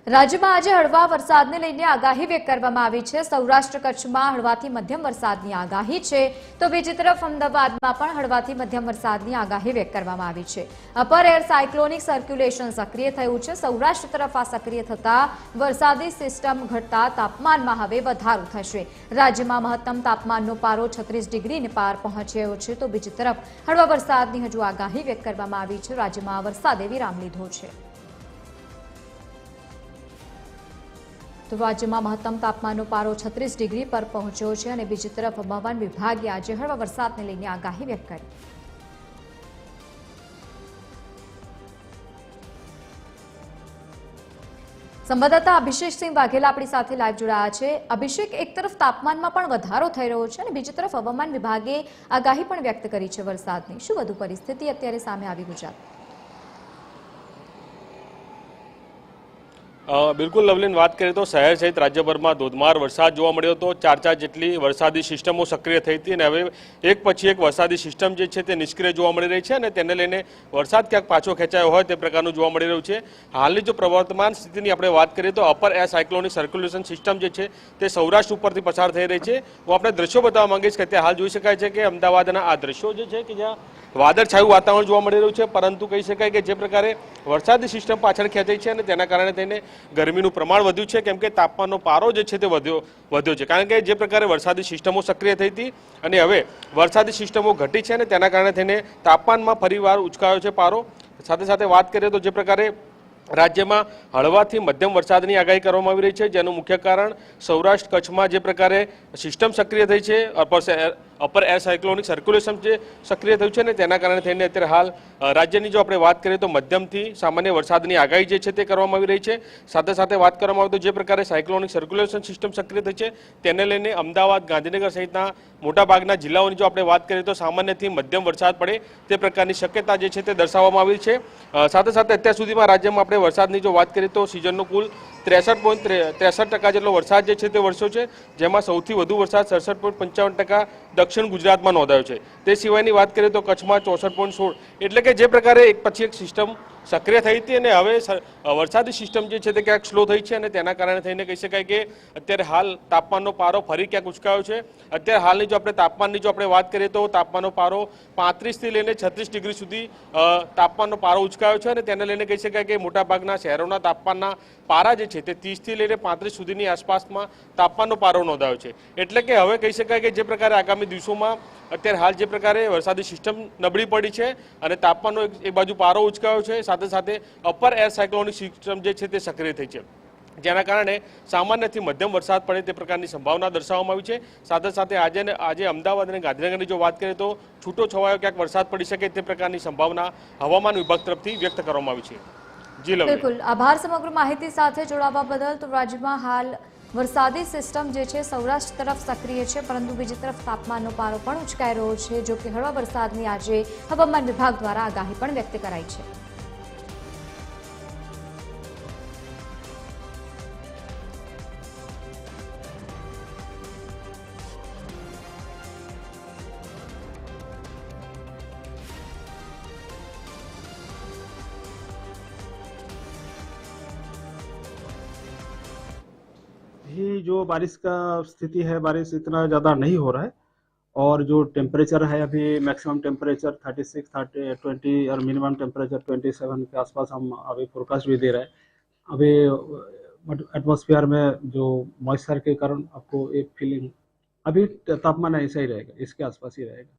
રાજ્યમાં આજે હળવા વરસાદને લઈને આગાહી વ્યક્ત કરવામાં આવી છે। સૌરાષ્ટ્ર કચ્છમાં હળવાથી મધ્યમ વરસાદની આગાહી છે, તો બીજી તરફ અમદાવાદમાં પણ હળવાથી મધ્યમ વરસાદની આગાહી વ્યક્ત કરવામાં આવી છે। અપર એર સાયક્લોનિક સર્ક્યુલેશન સક્રિય થયું છે। સૌરાષ્ટ્ર તરફ આ સક્રિય થતા વરસાદી સિસ્ટમ ઘટતા તાપમાનમાં હવે વધારો થશે। રાજ્યમાં મહત્તમ તાપમાનનો પારો 36 ડિગ્રીને પાર પહોંચ્યો છે, તો બીજી તરફ હળવા વરસાદની હજુ આગાહી વ્યક્ત કરવામાં આવી છે। રાજ્યમાં વરસાદે વિરામ લીધો છે। તો રાજ્યમાં મહત્તમ તાપમાનનો પારો 36 ડિગ્રી પર પહોંચ્યો છે અને બીજી તરફ હવામાન વિભાગે આજે હળવા વરસાદને લઈને આગાહી વ્યક્ત કરી। સંવાદદાતા અભિષેકસિંહ વાઘેલા આપણી સાથે લાઈવ જોડાયા છે। અભિષેક, એક તરફ તાપમાનમાં પણ વધારો થઈ રહ્યો છે અને બીજી તરફ હવામાન વિભાગે આગાહી પણ વ્યક્ત કરી છે વરસાદની, શું વધુ પરિસ્થિતિ અત્યારે સામે આવી ગુજરાત? બિલકુલ લવલીન, વાત કરીએ તો શહેર સહિત રાજ્યભરમાં ધોધમાર વરસાદ જોવા મળ્યો હતો। 4 જેટલી વરસાદી સિસ્ટમો સક્રિય થઈ હતી અને હવે એક પછી એક વરસાદી સિસ્ટમ જે છે તે નિષ્ક્રિય જોવા મળી રહી છે અને તેને લઈને વરસાદ ક્યાંક પાછો ખેંચાયો હોય તે પ્રકારનું જોવા મળી રહ્યું છે। હાલની જો પ્રવર્તમાન સ્થિતિની આપણે વાત કરીએ તો upper air cyclonic circulation system જે છે તે સૌરાષ્ટ્ર ઉપરથી પસાર થઈ રહી છે। હું આપણે દ્રશ્યો બતાવવા માંગીશ કે હાલ જોઈ શકાય છે કે અમદાવાદના આ દ્રશ્યો જે છે કે જ્યાં વાદળછાયું વાતાવરણ જોવા મળી રહ્યું છે, પરંતુ કહી શકાય કે જે પ્રકારે વરસાદી સિસ્ટમ પાછળ ખેંચાઈ છે અને તેના કારણે થઈને ગરમીનું પ્રમાણ વધ્યું છે, કેમ કે તાપમાનનો પારો જે છે તે વધ્યો છે, કારણ કે જે પ્રકારે વરસાદી સિસ્ટમો સક્રિય થઈ હતી અને હવે વરસાદી સિસ્ટમો ઘટી છે અને તેના કારણે થઈને તાપમાનમાં ફરીવાર ઉચકાયો છે પારો। સાથે સાથે વાત કરીએ તો જે પ્રકારે રાજ્યમાં હળવાથી મધ્યમ વરસાદની આગાહી કરવામાં આવી રહી છે, જેનું મુખ્ય કારણ સૌરાષ્ટ્ર કચ્છમાં જે પ્રકારે સિસ્ટમ સક્રિય થઈ છે, અપર એર સાયક્લોનિક સર્ક્યુલેશન જે સક્રિય થયું છે ને તેના કારણે થઈને અત્યારે હાલ રાજ્યની જો આપણે વાત કરીએ તો મધ્યમથી સામાન્ય વરસાદની આગાહી જે છે તે કરવામાં આવી રહી છે। સાથે સાથે વાત કરવામાં આવે તો જે પ્રકારે સાયક્લોનિક સર્ક્યુલેશન સિસ્ટમ સક્રિય થઈ છે તેને લઈને અમદાવાદ, ગાંધીનગર સહિતના મોટાભાગના જિલ્લાઓની જો આપણે વાત કરીએ તો સામાન્યથી મધ્યમ વરસાદ પડે તે પ્રકારની શક્યતા જે છે તે દર્શાવવામાં આવી છે। સાથે સાથે અત્યાર સુધીમાં રાજ્યમાં આપણે વરસાદની જો વાત કરીએ તો સિઝનનો કુલ 63.63% જેટલો વરસાદ જે છે તે વરસ્યો છે, જેમાં સૌથી વધુ વરસાદ 67.55% દક્ષિણ ગુજરાતમાં નોંધાયો છે। તે સિવાયની વાત કરીએ તો કચ્છમાં 64.16, એટલે કે જે પ્રકારે એક પછી એક સિસ્ટમ સક્રિય થઈ હતી અને હવે વરસાદી સિસ્ટમ જે છે તે ક્યાંક સ્લો થઈ છે અને તેના કારણે થઈને કહી શકાય કે અત્યારે હાલ તાપમાનનો પારો ફરી ક્યાંક ઉચકાયો છે। અત્યારે હાલની જો આપણે તાપમાનની જો આપણે વાત કરીએ તો તાપમાનનો પારો 35થી લઈને 36 ડિગ્રી સુધી તાપમાનનો પારો ઉચકાયો છે અને તેને લઈને કહી શકાય કે મોટાભાગના શહેરોના તાપમાનના પારા જે છે તે 30થી લઈને 35 સુધીની આસપાસમાં તાપમાનનો પારો નોંધાયો છે। એટલે કે હવે કહી શકાય કે જે પ્રકારે આગામી દિવસોમાં અત્યારે હાલ જે પ્રકારે વરસાદી સિસ્ટમ નબળી પડી છે અને તાપમાનનો એક બાજુ પારો ઉચકાયો છે, સાથે સાથે અપર એર સાયક્લોનિક સિસ્ટમ જે છે તે સક્રિય થઈ છે, જેના કારણે સામાન્યથી મધ્યમ વરસાદ પડે તે પ્રકારની સંભાવના દર્શાવવામાં આવી છે। સાથે સાથે આજે અમદાવાદ અને ગાંધીનગરની જો વાત કરીએ તો છૂટો છવાયો ક્યાંક વરસાદ પડી શકે તે પ્રકારની સંભાવના હવામાન વિભાગ તરફથી વ્યક્ત કરવામાં આવી છે। બિલકુલ, આભાર સમગ્ર માહિતી સાથે જોડાવા બદલ। તો રાજ્યમાં હાલ વરસાદી સિસ્ટમ જે છે સૌરાષ્ટ્ર તરફ સક્રિય છે, પરંતુ બીજી તરફ તાપમાનનો પારો પણ ઉચકાઈ રહ્યો છે, જો કે હળવા વરસાદની આજે હવામાન વિભાગ દ્વારા આગાહી પણ વ્યક્ત કરાઈ છે। ही जो बारिश का स्थिति है, बारिश इतना ज़्यादा नहीं हो रहा है और जो टेम्परेचर है अभी मैक्सिमम टेम्परेचर 36, 20 और मिनिमम टेम्परेचर 27 के आसपास हम अभी फोरकास्ट भी दे रहे हैं। अभी एटमॉस्फेयर में जो मॉइस्चर के कारण आपको एक फीलिंग, अभी तापमान ऐसा ही रहेगा, इसके आसपास ही रहेगा।